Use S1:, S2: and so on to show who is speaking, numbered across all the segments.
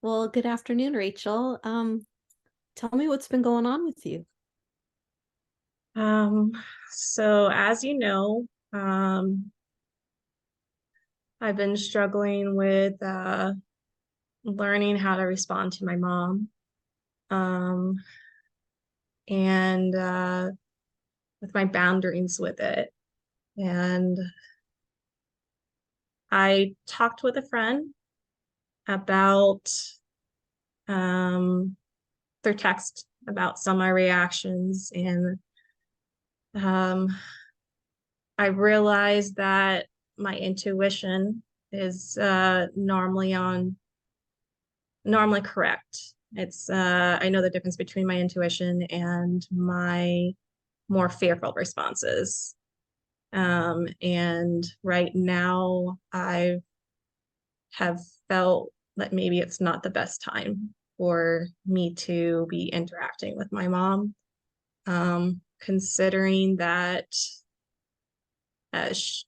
S1: Well, good afternoon, Rachel. Tell me what's been going on with you.
S2: Um, so as you know, I've been struggling with learning how to respond to my mom, um, and with my boundaries with it. And I talked with a friend about um, their text about some of my reactions, and um, I realized that my intuition is normally correct. It's I know the difference between my intuition and my more fearful responses. And right now I have felt that maybe it's not the best time for me to be interacting with my mom. Considering that uh, sh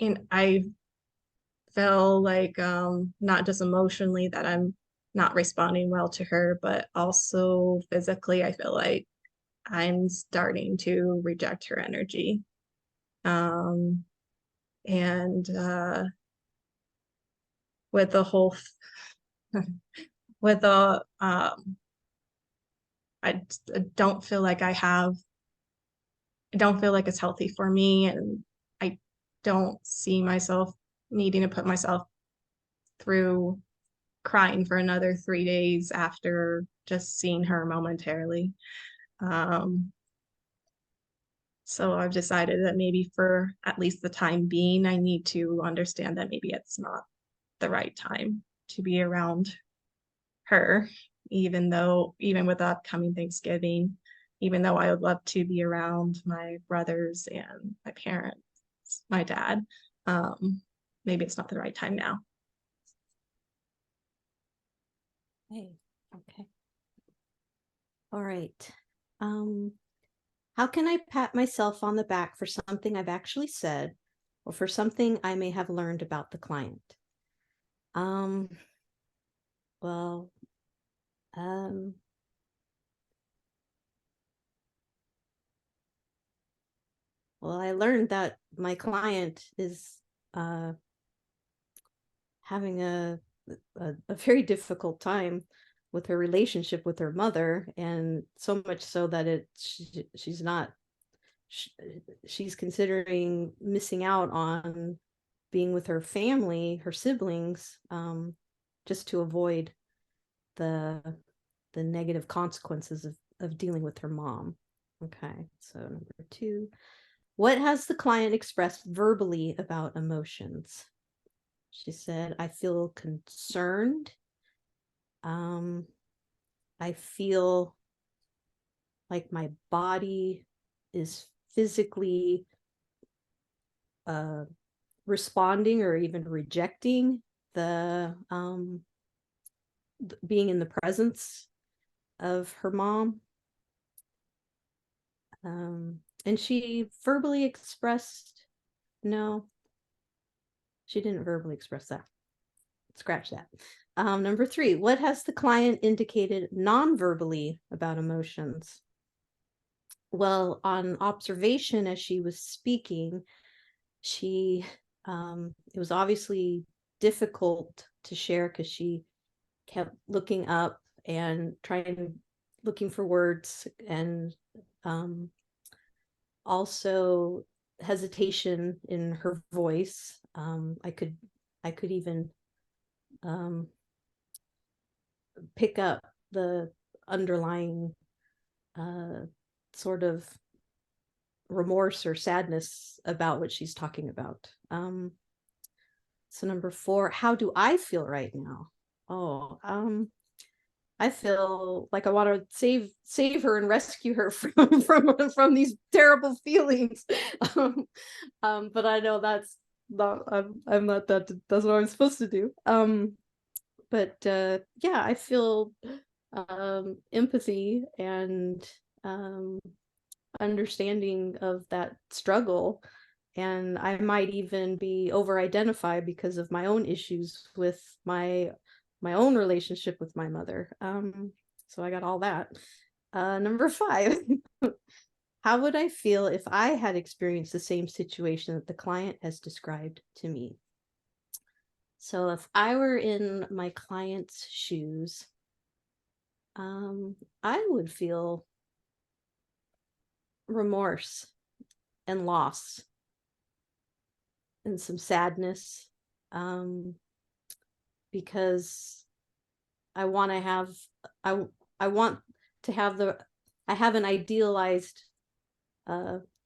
S2: and I feel like not just emotionally that I'm not responding well to her, but also physically, I feel like I'm starting to reject her energy. Um, and with the whole, with the, I don't feel like I don't feel like it's healthy for me. And I don't see myself needing to put myself through crying for another 3 days after just seeing her momentarily. Um, so I've decided that maybe for at least the time being, I need to understand that maybe it's not the right time to be around her, even with upcoming Thanksgiving, even though I would love to be around my brothers and my parents, my dad, um, maybe it's not the right time now.
S1: Hey, okay. All right. Um, how can I pat myself on the back for something I've actually said or for something I may have learned about the client? Um, well, um, I learned that my client is uh having a very difficult time with her relationship with her mother, and so much so that she's not sh- she's considering missing out on being with her family, her siblings, just to avoid the negative consequences of dealing with her mom. Okay, so number two, what has the client expressed verbally about emotions? She said, I feel concerned. Um, I feel like my body is physically uh, responding or even rejecting the being in the presence of her mom. And she verbally expressed, no, she didn't verbally express that. Scratch that. Number three, what has the client indicated non-verbally about emotions? Well, on observation as she was speaking, she it was obviously difficult to share because she kept looking up and looking for words, and um also hesitation in her voice. I could even um pick up the underlying uh sort of remorse or sadness about what she's talking about. So number four, how do I feel right now? Oh, I feel like I want to save her and rescue her from from these terrible feelings. um, but I know that's not I'm not that's what I'm supposed to do. But yeah, I feel empathy and um understanding of that struggle, and I might even be over identified because of my own issues with my my own relationship with my mother. So I got all that. Number 5. How would I feel if I had experienced the same situation that the client has described to me? So if I were in my client's shoes, I would feel remorse and loss and some sadness, because I want to have I I want to have I have an idealized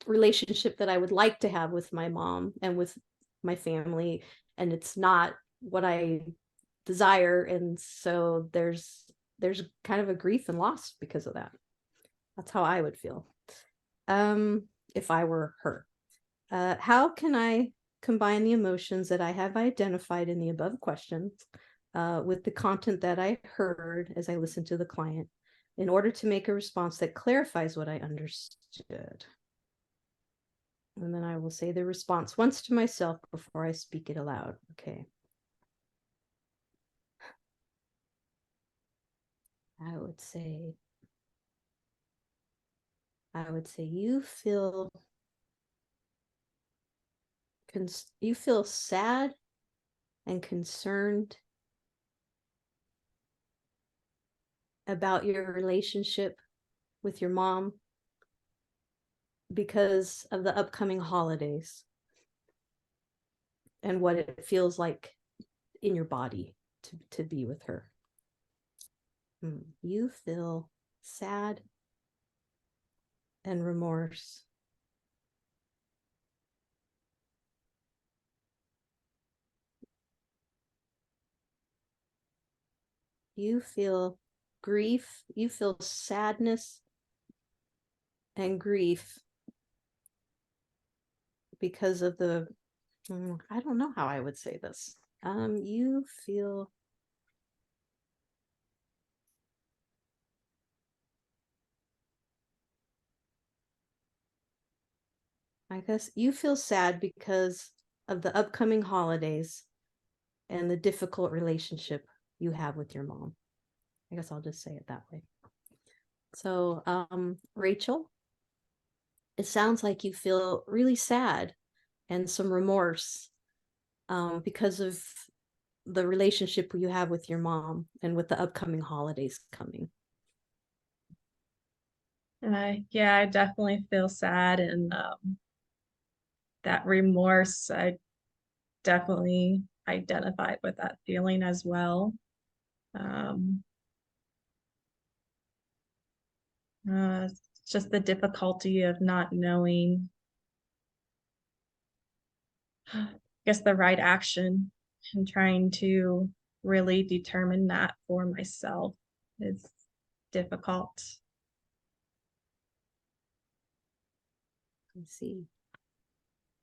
S1: relationship that I would like to have with my mom and with my family, and it's not what I desire, and so there's kind of a grief and loss because of that. That's how I would feel if I were her. How can I combine the emotions that I have identified in the above questions with the content that I heard as I listened to the client in order to make a response that clarifies what I understood? And then I will say the response once to myself before I speak it aloud. Okay. I would say you feel sad and concerned about your relationship with your mom because of the upcoming holidays and what it feels like in your body to be with her. You feel sad and remorse. You feel grief. You feel sadness and grief because of the, I don't know how I would say this. You feel I guess you feel sad because of the upcoming holidays and the difficult relationship you have with your mom. I guess I'll just say it that way. So, Rachel, it sounds like you feel really sad and some remorse because of the relationship you have with your mom and with the upcoming holidays coming.
S2: Yeah, I definitely feel sad and that remorse. I definitely identified with that feeling as well. Um, just the difficulty of not knowing, I guess, the right action and trying to really determine that for myself is difficult.
S1: I see.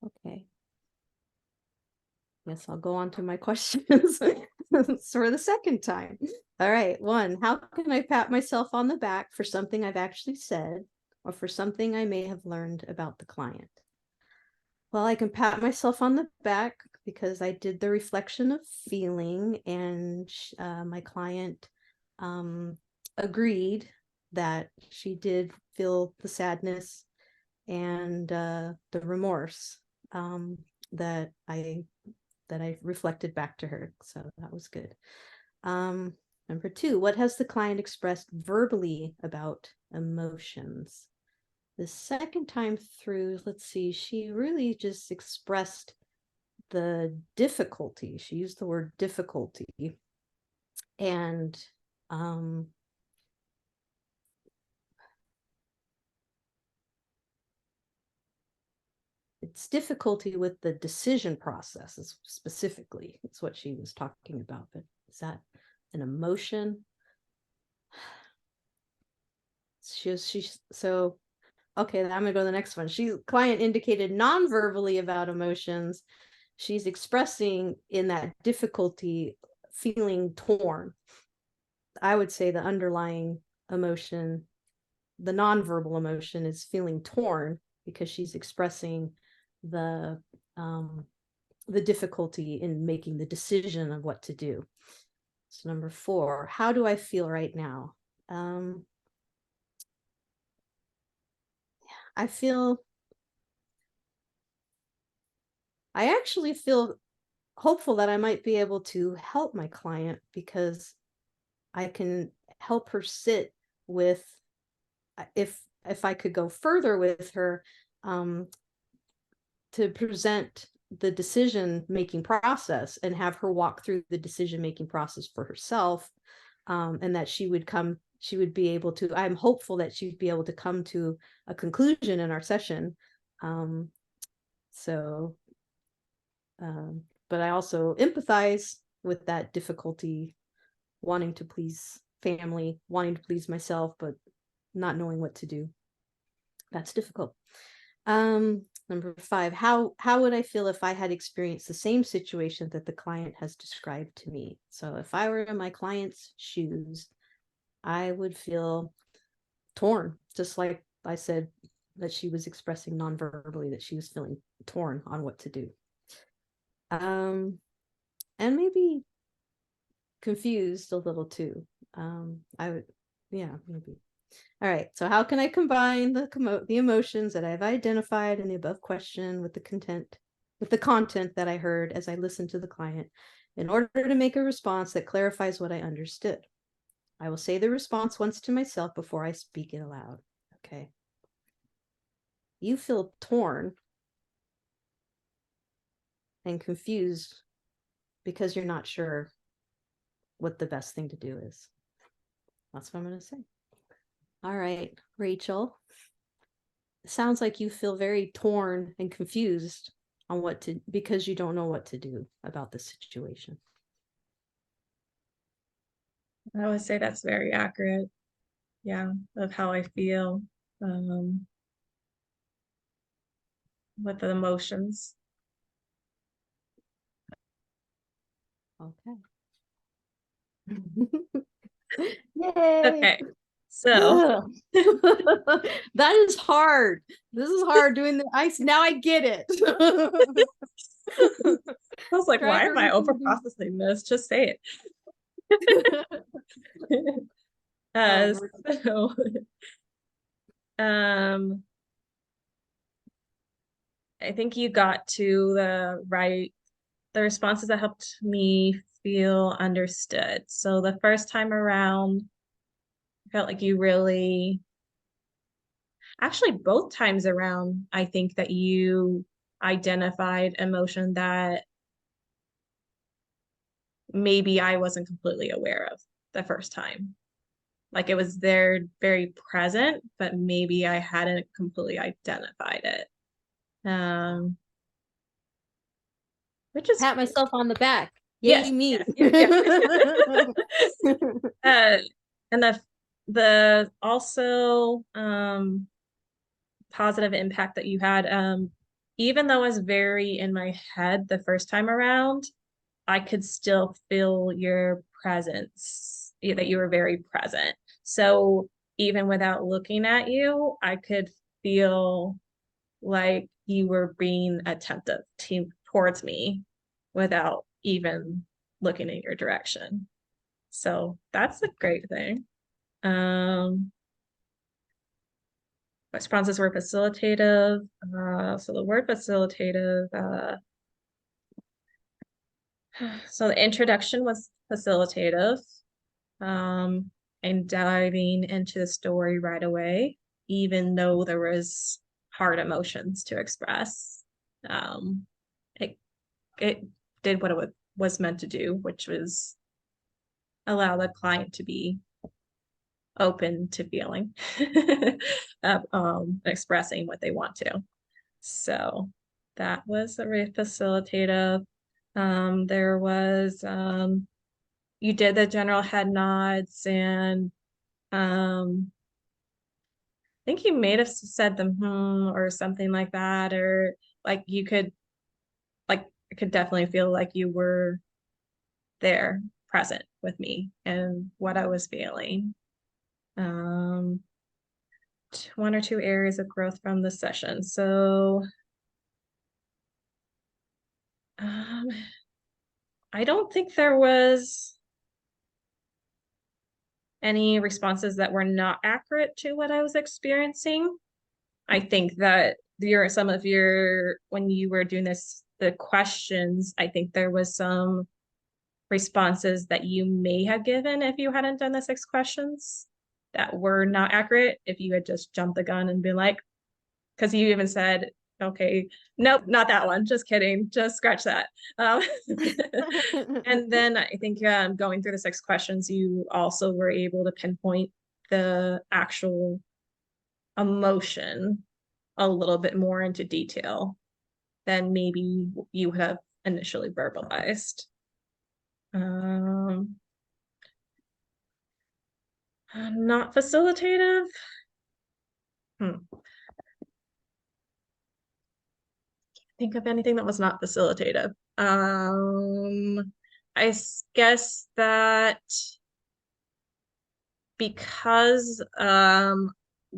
S1: Okay. Guess I'll go on to my questions for the second time. All right. 1, how can I pat myself on the back for something I've actually said or for something I may have learned about the client? Well, I can pat myself on the back because I did the reflection of feeling, and my client agreed that she did feel the sadness and the remorse that I reflected back to her. So that was good. Number 2, what has the client expressed verbally about emotions? The second time through, let's see, she really just expressed the difficulty. She used the word difficulty. And it's difficulty with the decision process specifically. It's what she was talking about. But is that an emotion? So okay, I'm gonna go to the next one. Client indicated non-verbally about emotions. She's expressing in that difficulty feeling torn. I would say the underlying emotion, the nonverbal emotion, is feeling torn because she's expressing the difficulty in making the decision of what to do. So number 4, how do I feel right now? I actually feel hopeful that I might be able to help my client, because I can help her sit with, if I could go further with her, um, to present the decision making process and have her walk through the decision making process for herself, and that she would be able to, I'm hopeful that she'd be able to come to a conclusion in our session. um, so but I also empathize with that difficulty, wanting to please family, wanting to please myself, but not knowing what to do. That's difficult. Number 5, how would I feel if I had experienced the same situation that the client has described to me? So if I were in my client's shoes, I would feel torn, just like I said that she was expressing non-verbally, that she was feeling torn on what to do. And maybe confused a little too. I would, yeah, maybe. All right, so how can I combine the emotions that I've identified in the above question with the content that I heard as I listened to the client, in order to make a response that clarifies what I understood? I will say the response once to myself before I speak it aloud. Okay. You feel torn and confused because you're not sure what the best thing to do is. That's what I'm going to say. All right, Rachel. Sounds like you feel very torn and confused on because you don't know what to do about the situation.
S2: I would say that's very accurate. Yeah, of how I feel with the emotions.
S1: Okay. Yay.
S2: Okay, so
S1: that is hard. This is hard doing the ice. Now I get it.
S2: I was like,
S1: Trying
S2: why
S1: to
S2: am I
S1: reproduce.
S2: overprocessing this? Just say it.
S1: Oh,
S2: So, I think you got to the responses that helped me feel understood. So the first time around, I felt like you really, actually both times around, I think that you identified emotion that maybe I wasn't completely aware of the first time. Like it was there very present, but maybe I hadn't completely identified it. Which is
S1: pat myself on the back. Yay,
S2: yes,
S1: me.
S2: yes, yes, yes. uh, and the also positive impact that you had, even though I was very in my head the first time around, I could still feel your presence, that you were very present. So even without looking at you, I could feel like you were being attentive towards me without even looking in your direction. So that's a great thing. Responses were facilitative. So the word facilitative, so the introduction was facilitative, and diving into the story right away, even though there was hard emotions to express. It it did what it was meant to do, which was allow the client to be open to feeling, expressing what they want to. So that was very facilitative. There was you did the general head nods, and I think you may have said them or something like that, or like you could, like I could definitely feel like you were there present with me and what I was feeling. Um, one or two areas of growth from the session. So um, I don't think there was any responses that were not accurate to what I was experiencing. I think that some of your, when you were doing this, the questions, I think there was some responses that you may have given if you hadn't done the 6 questions that were not accurate. If you had just jumped the gun and been like, because you even said, okay, nope, not that one. Just kidding. Just scratch that. And then I think going through the 6 questions, you also were able to pinpoint the actual emotion a little bit more into detail than maybe you would have initially verbalized. Not facilitative. Think of anything that was not facilitative. I guess that because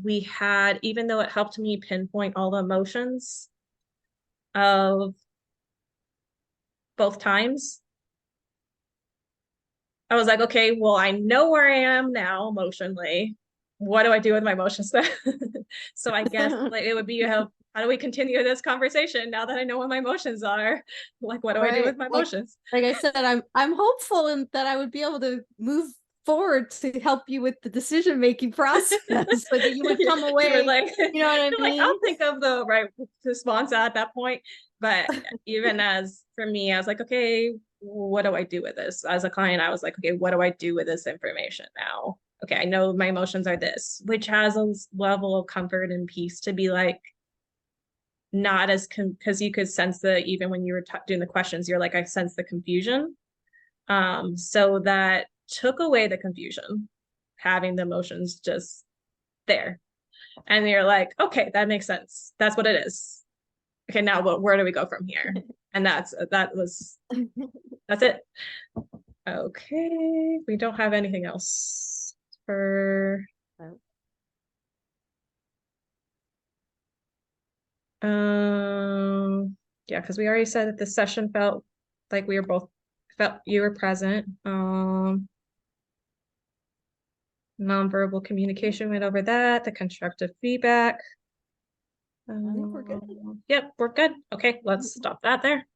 S2: we had, even though it helped me pinpoint all the emotions of both times, I was like, okay, well, I know where I am now emotionally. What do I do with my emotions then? So I guess like it would be how do we continue this conversation now that I know what my emotions are? Like, what do I do with my emotions?
S1: Like I said, I'm hopeful and that I would be able to move forward to help you with the decision-making process so that you would come away,
S2: like,
S1: you know what I mean?
S2: Like, I'll think of the right response at that point. But even as for me, I was like, okay, what do I do with this? As a client, I was like, okay, what do I do with this information now? Okay, I know my emotions are this, which has a level of comfort and peace to be like, not as because you could sense the, even when you were doing the questions, you're like, I sense the confusion. So that took away the confusion, having the emotions just there. And you're like, okay, that makes sense. That's what it is. Okay, now where do we go from here? And that's it. Okay, we don't have anything else for yeah, because we already said that the session felt like we were both felt you were present. Nonverbal communication went over that, the constructive feedback.
S1: I think we're good.
S2: Yep, we're good. Okay, let's stop that there.